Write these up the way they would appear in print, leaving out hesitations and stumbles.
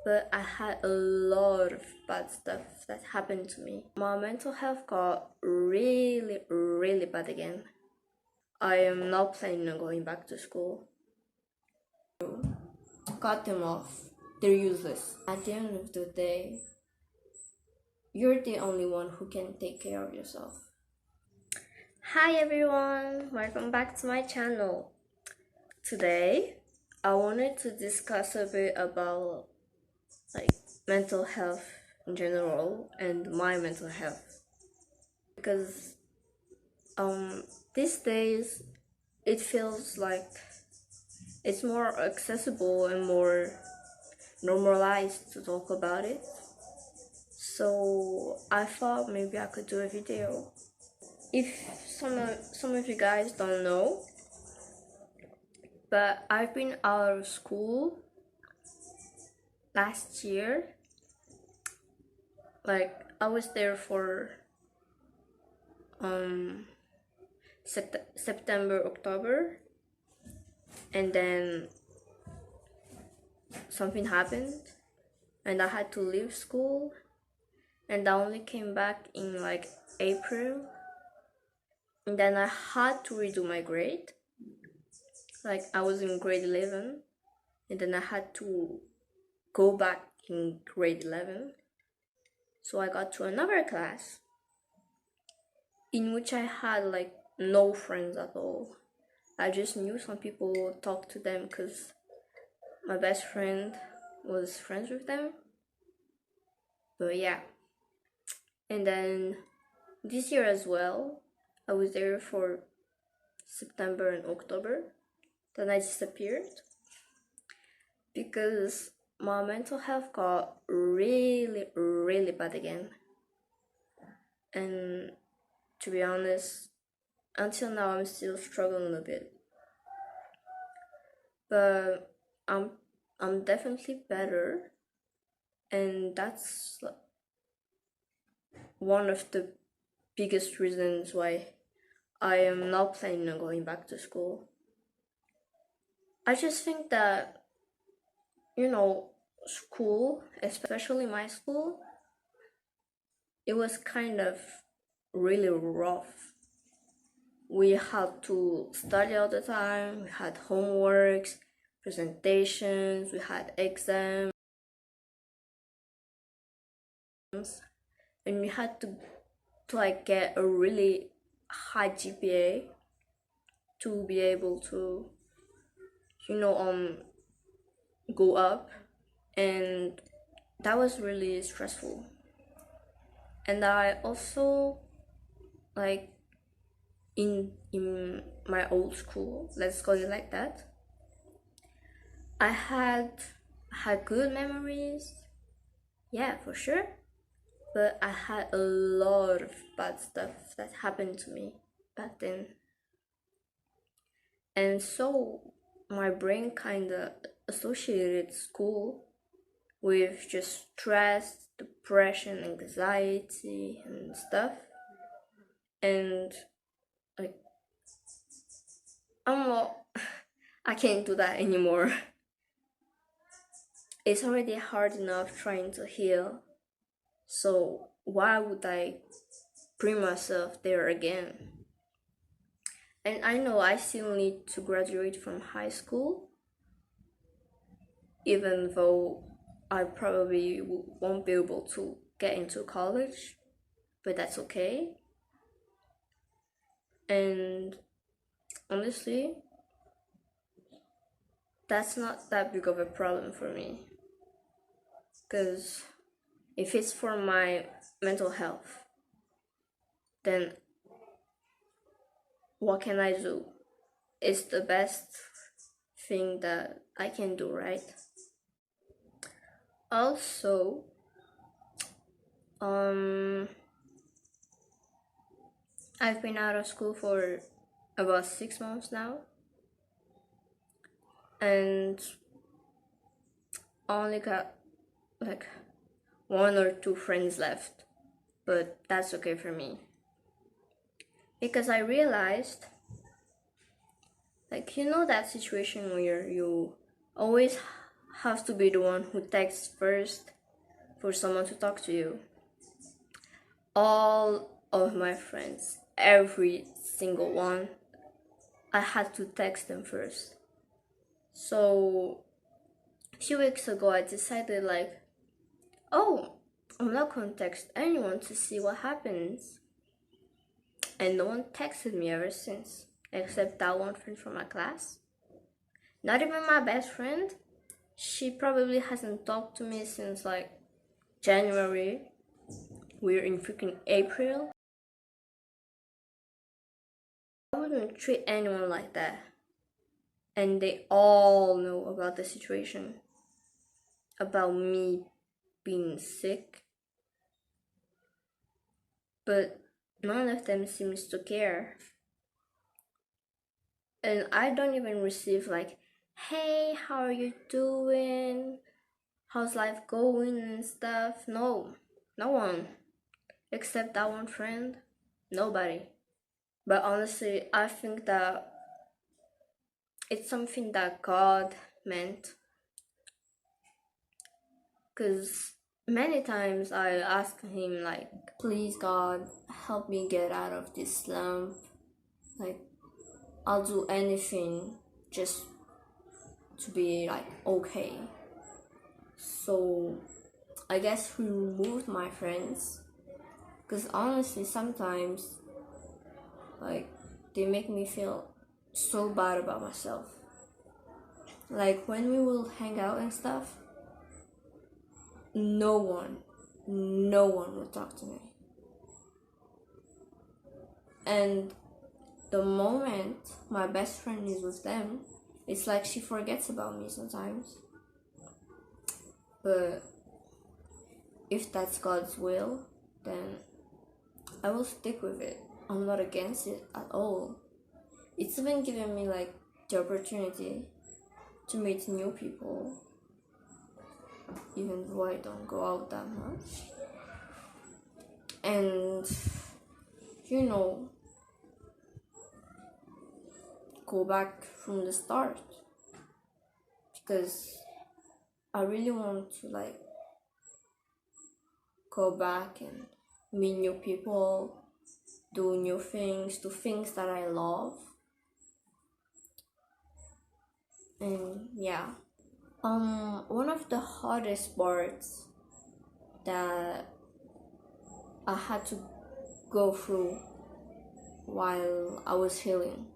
but I had a lot of bad stuff that happened to me. My mental health got really bad again. I am not planning on going back to school. Cut them off. They're useless. At the end of the day, you're the only one who can take care of yourself. Hi everyone, welcome back to my channel. Today, I wanted to discuss a bit about mental health in general and my mental health, because these days it feels like it's more accessible and more normalized to talk about it. So I thought maybe I could do a video. If some of you guys don't know, but I've been out of school last year. I was there for September, October, and then something happened and I had to leave school, and I only came back in April, and then I had to redo my grade. I was in grade 11, and then I had to go back in grade 11. So I got to another class in which I had no friends at all. I just knew some people, talked to them because my best friend was friends with them. But yeah. And then this year as well, I was there for September and October. Then I disappeared because my mental health got really bad again. And to be honest, until now I'm still struggling a bit. But I'm definitely better, and that's one of the biggest reasons why I am not planning on going back to school. I just think that, school, especially my school, it was kind of really rough. We had to study all the time, we had homeworks, presentations, we had exams, and we had to get a really high GPA to be able to go up, and that was really stressful. And I also in my old school, let's call it like that, I had good memories, yeah, for sure, but I had a lot of bad stuff that happened to me back then. And so my brain kind of associated school with just stress, depression, anxiety, and stuff. And I can't do that anymore. It's already hard enough trying to heal, so why would I bring myself there again? And I know I still need to graduate from high school, even though I probably won't be able to get into college, but that's okay. And honestly, that's not that big of a problem for me, because if it's for my mental health, then what can I do? It's the best thing that I can do, right? Also, I've been out of school for about 6 months now, and I only got 1 or 2 friends left, but that's okay for me, because I realized, that situation where you always have to be the one who texts first for someone to talk to you. All of my friends, every single one, I had to text them first. So a few weeks ago I decided like, oh, I'm not gonna text anyone to see what happens. And no one texted me ever since, except that one friend from my class. Not even my best friend. She probably hasn't talked to me since like January. We're in freaking April. I wouldn't treat anyone like that. And they all know about the situation. About me being sick. But none of them seems to care. And I don't even receive like, hey, how are you doing? How's life going and stuff? No one. Except that one friend. Nobody. But honestly, I think that it's something that God meant. Because many times I ask him like, please God, help me get out of this slump. Like, I'll do anything just to be like okay. So I guess he removed my friends. Because honestly, sometimes like they make me feel so bad about myself. Like when we will hang out and stuff, no one will talk to me. And the moment my best friend is with them, it's like she forgets about me sometimes. But if that's God's will, then I will stick with it. I'm not against it at all. It's even given me like the opportunity to meet new people, even though I don't go out that much. And go back from the start, because I really want to like go back and meet new people, do new things, do things that I love. And yeah, one of the hardest parts that I had to go through while I was healing,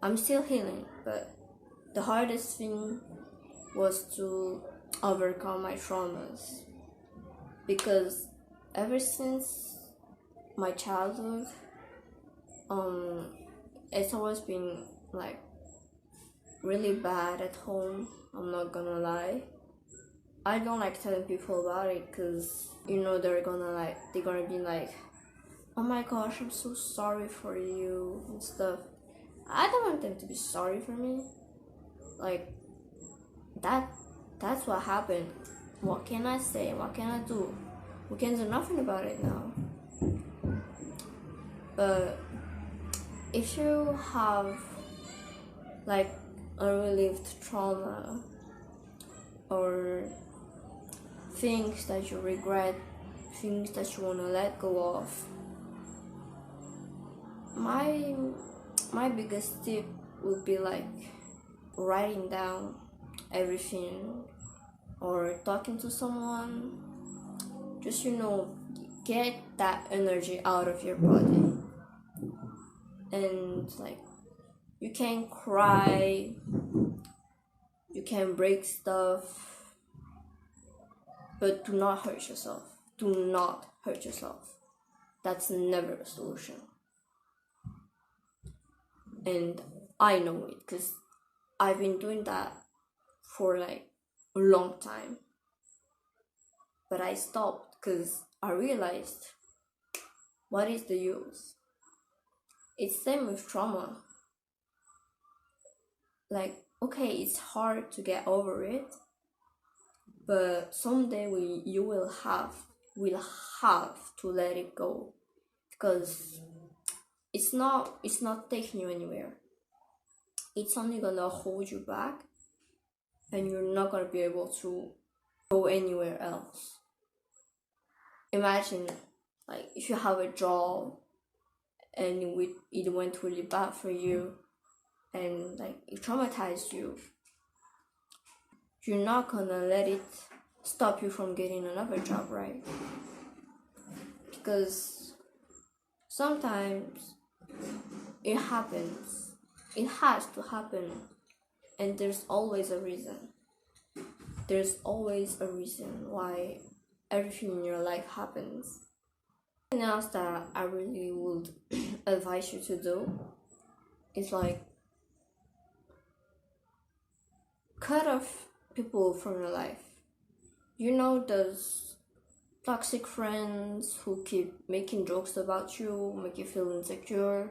I'm still healing, but the hardest thing was to overcome my traumas, because ever since my childhood, it's always been like really bad at home. I'm not gonna lie. I don't like telling people about it, because they're gonna be like, oh my gosh, I'm so sorry for you and stuff. I don't want them to be sorry for me. Like that's what happened. What can I say? What can I do? We can do nothing about it now. But if you have like unrelieved trauma or things that you regret, things that you want to let go of, my biggest tip would be like writing down everything or talking to someone. Just get that energy out of your body. And like, you can cry, you can break stuff, but do not hurt yourself. Do not hurt yourself. That's never a solution. And I know it, because I've been doing that for like a long time. But I stopped because I realized, what is the use? It's same with trauma. Like, okay, it's hard to get over it, but someday you will have to let it go, because it's not taking you anywhere. It's only gonna hold you back, and you're not gonna be able to go anywhere else. Imagine, like, if you have a job and it went really bad for you and like it traumatized you, you're not gonna let it stop you from getting another job, right? Because sometimes it happens, it has to happen, and there's always a reason. There's always a reason why everything in your life happens. Something else that I really would advise you to do is like cut off people from your life. You know, those toxic friends who keep making jokes about you, make you feel insecure.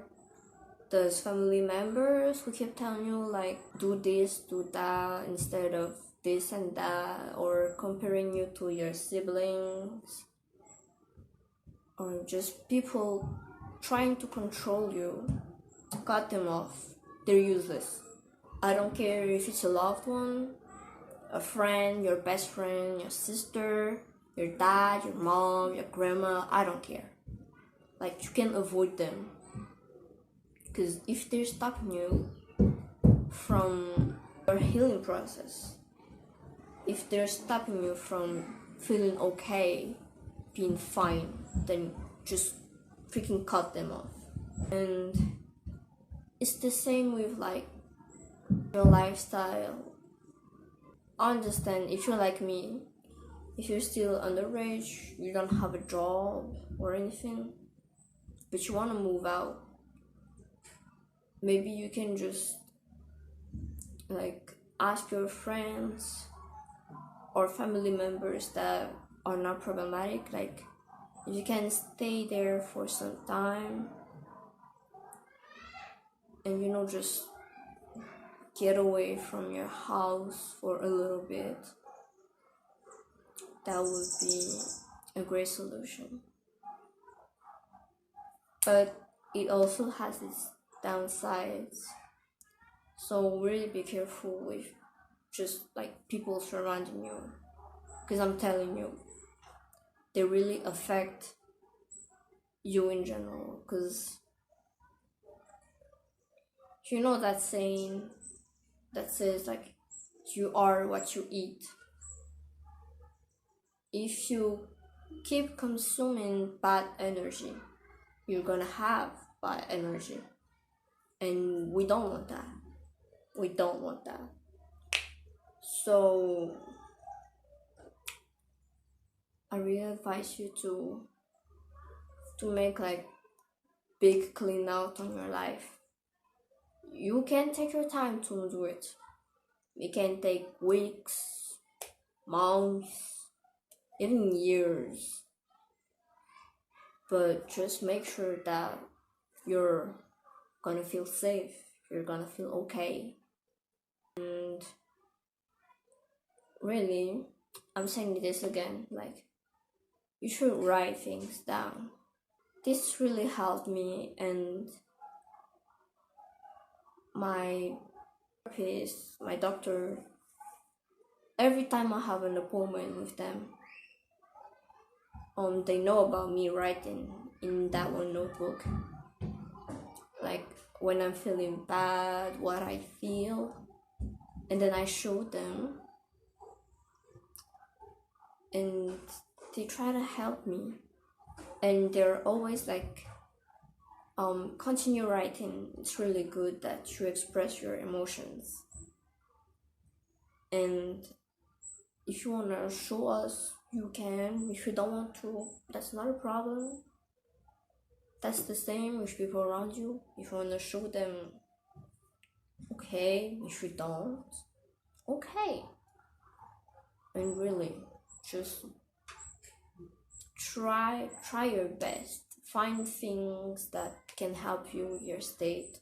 Those family members who keep telling you like do this, do that instead of this and that, or comparing you to your siblings, or just people trying to control you. Cut them off. They're useless. I don't care if it's a loved one, a friend, your best friend, your sister, your dad, your mom, your grandma. I don't care. Like, you can avoid them, because if they're stopping you from your healing process, if they're stopping you from feeling okay, being fine, then just freaking cut them off. And it's the same with like your lifestyle. Understand, if you're like me, if you're still underage, you don't have a job or anything, but you want to move out, maybe you can just like ask your friends or family members that are not problematic, like if you can stay there for some time and just get away from your house for a little bit. That would be a great solution. But it also has its downsides, so really be careful with just like people surrounding you, because I'm telling you, they really affect you in general. Because you know that saying that says like you are what you eat. If you keep consuming bad energy, you're gonna have bad energy, and we don't want that. We don't want that. So I really advise you to make like big clean out on your life. You can take your time to do it. It can take weeks, months, even years. But just make sure that you're gonna feel safe, you're gonna feel okay. And really, I'm saying this again, like, you should write things down. This really helped me, and my therapist, my doctor, every time I have an appointment with them, they know about me writing in that one notebook, like when I'm feeling bad, what I feel, and then I show them, and they try to help me, and they're always like, continue writing, it's really good that you express your emotions, and if you want to show us, you can. If you don't want to, that's not a problem. That's the same with people around you. If you want to show them, okay. If you don't, okay. And really, just try your best. Find things that can help you with your state,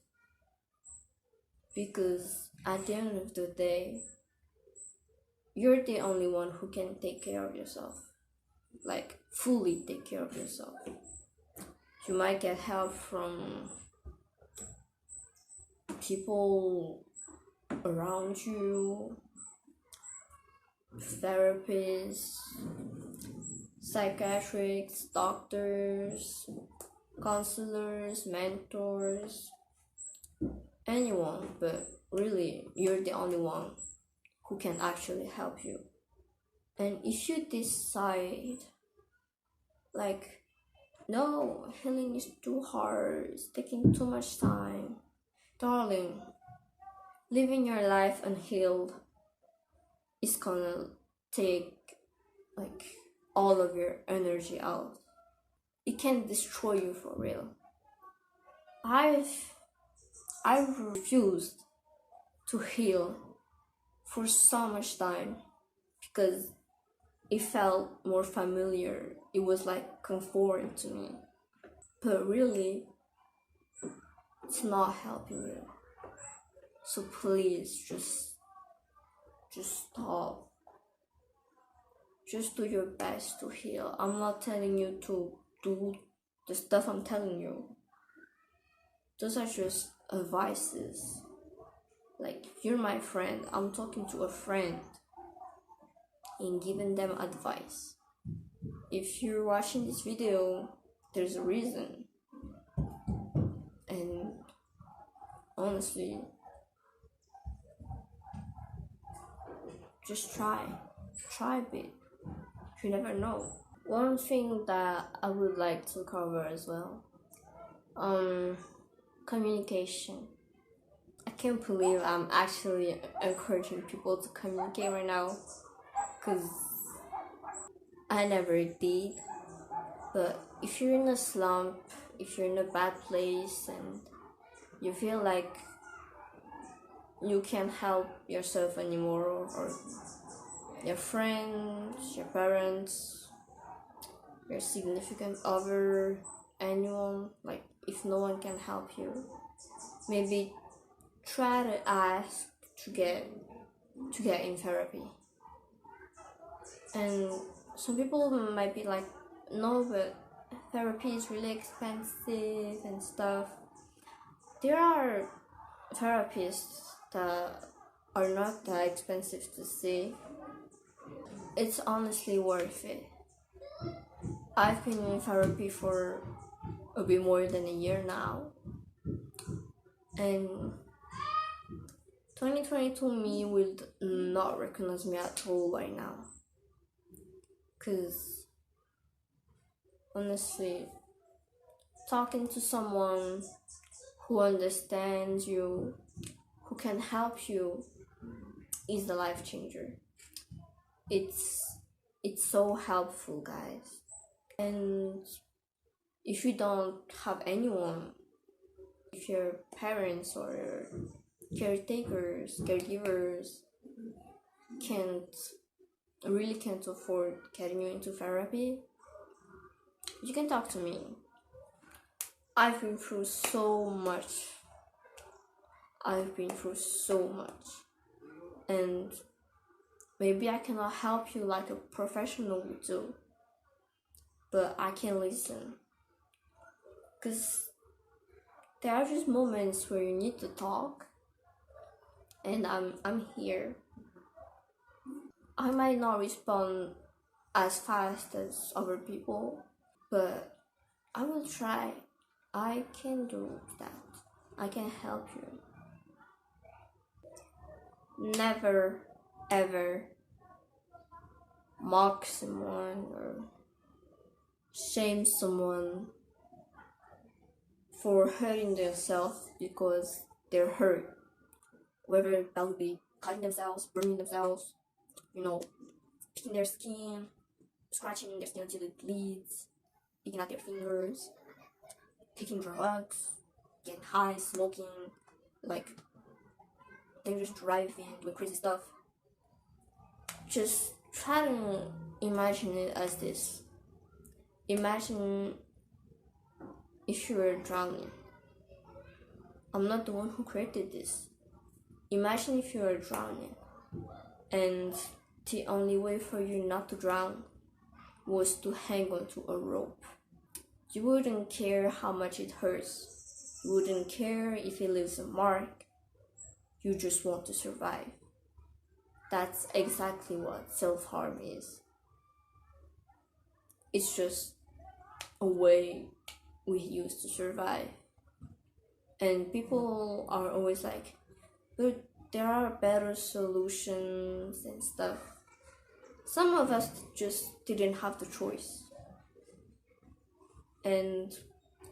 because at the end of the day, you're the only one who can take care of yourself, like fully take care of yourself. You might get help from people around you, therapists, psychiatrists, doctors, counselors, mentors, anyone, but really, you're the only one who can actually help you. And if you decide, like, no, healing is too hard, it's taking too much time, darling, living your life unhealed is gonna take like all of your energy out. It can destroy you for real. I've refused to heal for so much time because it felt more familiar. It was like comfort to me. But really, it's not helping you. So please just stop. Just do your best to heal. I'm not telling you to do the stuff I'm telling you. Those are just advices. Like, you're my friend. I'm talking to a friend and giving them advice. If you're watching this video, there's a reason. And honestly, just try a bit. You never know. One thing that I would like to cover as well, communication. I can't believe I'm actually encouraging people to communicate right now, because I never did. But if you're in a slump, if you're in a bad place and you feel like you can't help yourself anymore, or your friends, your parents, your significant other, anyone, like if no one can help you, maybe try to ask to get in therapy. And some people might be like, no, but therapy is really expensive and stuff. There are therapists that are not that expensive to see. It's honestly worth it. I've been in therapy for a bit more than a year now, and 2022 me would not recognize me at all right now, because honestly, talking to someone who understands you, who can help you, is the life changer. It's so helpful, guys. And if you don't have anyone, if your parents or your caregivers can't afford getting you into therapy, you can talk to me. I've been through so much, and maybe I cannot help you like a professional would do, but I can listen, because there are just moments where you need to talk, and I'm here. I might not respond as fast as other people, but I will try. I can do that. I can help you. Never ever mock someone or shame someone for hurting themselves because they're hurt. Whether that would be cutting themselves, burning themselves, picking their skin, scratching their skin until it bleeds, picking out their fingers, taking drugs, getting high, smoking, like dangerous driving, doing crazy stuff. Just try to imagine it as this. Imagine if you were drowning. I'm not the one who created this. Imagine if you were drowning, and the only way for you not to drown was to hang onto a rope. You wouldn't care how much it hurts. You wouldn't care if it leaves a mark. You just want to survive. that's exactly what self-harm is. It's just a way we use to survive. And people are always like, but there are better solutions and stuff. Some of us just didn't have the choice. And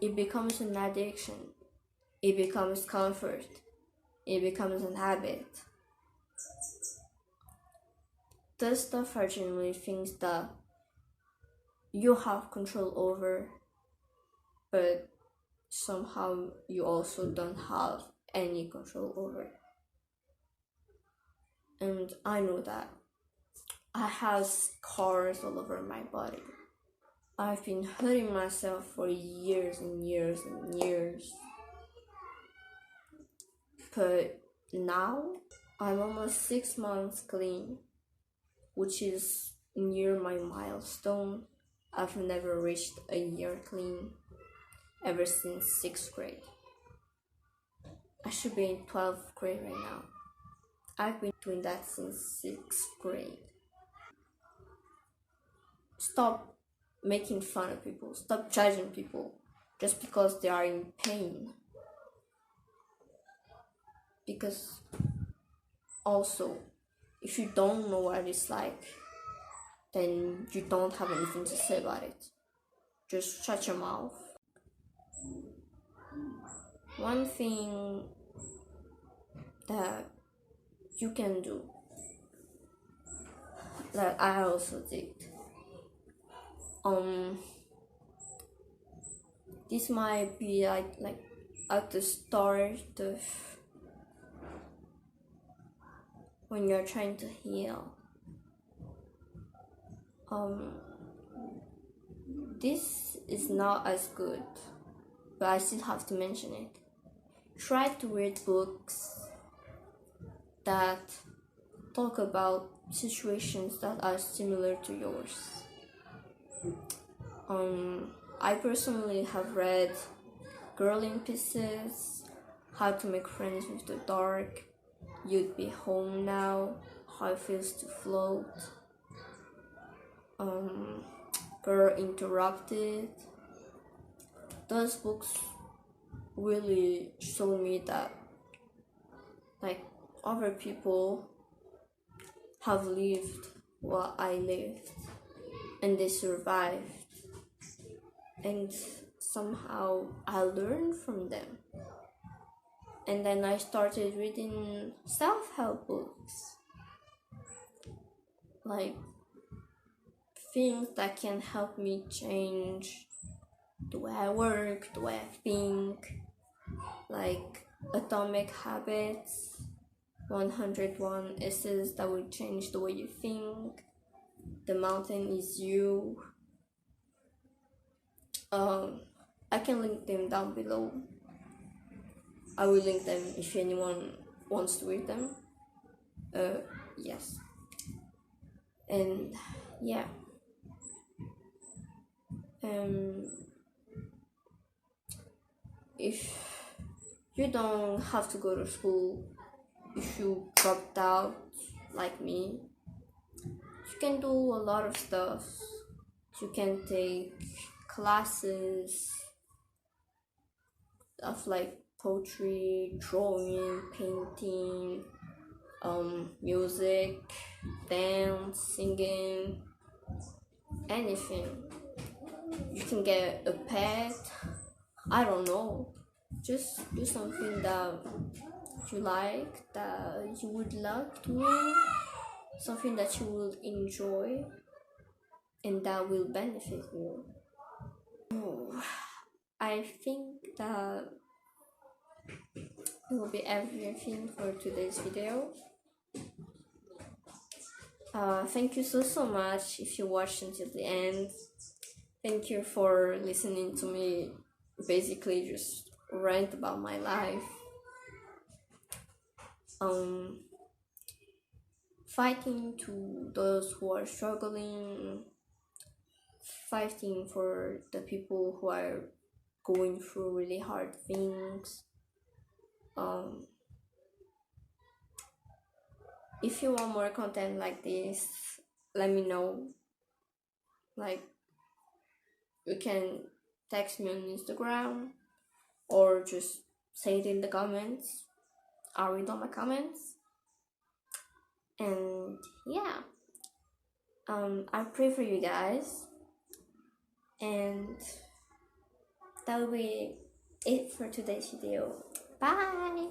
it becomes an addiction. It becomes comfort. It becomes an habit. Those stuff are generally things that you have control over, but somehow you also don't have any control over. And I know that. I have scars all over my body. I've been hurting myself for years and years and years. But now I'm almost 6 months clean, which is near my milestone. I've never reached a year clean ever since 6th grade. I should be in 12th grade right now. I've been doing that since 6th grade. Stop making fun of people. Stop judging people just because they are in pain. Because also, if you don't know what it's like, then you don't have anything to say about it. Just shut your mouth. One thing that you can do, that I also did, this might be like at the start of when you're trying to heal. This is not as good, but I still have to mention it. Try to read books that talk about situations that are similar to yours. I personally have read Girl in Pieces, How to Make Friends with the Dark, You'd Be Home Now, How It Feels to Float, Girl Interrupted. Those books really show me that like other people have lived what I lived and they survived, and somehow I learned from them. And then I started reading self-help books, like things that can help me change the way I work, the way I think, like Atomic Habits, 101 Essays That Will Change the Way You Think, The Mountain Is You. I can link them down below. I will link them if anyone wants to read them. Yes. And yeah. If you don't have to go to school, if you dropped out like me, you can do a lot of stuff. You can take classes of like poetry, drawing, painting, music, dance, singing, anything. You can get a pet. I don't know. Just do something that you like, that you would love doing, something that you will enjoy and that will benefit you. I think that will be everything for today's video. Thank you so much if you watched until the end. Thank you for listening to me basically just rant about my life. Fighting to those who are struggling, fighting for the people who are going through really hard things. if you want more content like this, let me know. Like, you can text me on Instagram or just say it in the comments. I'll read all my comments. And yeah, I pray for you guys, and that will be it for today's video. Bye.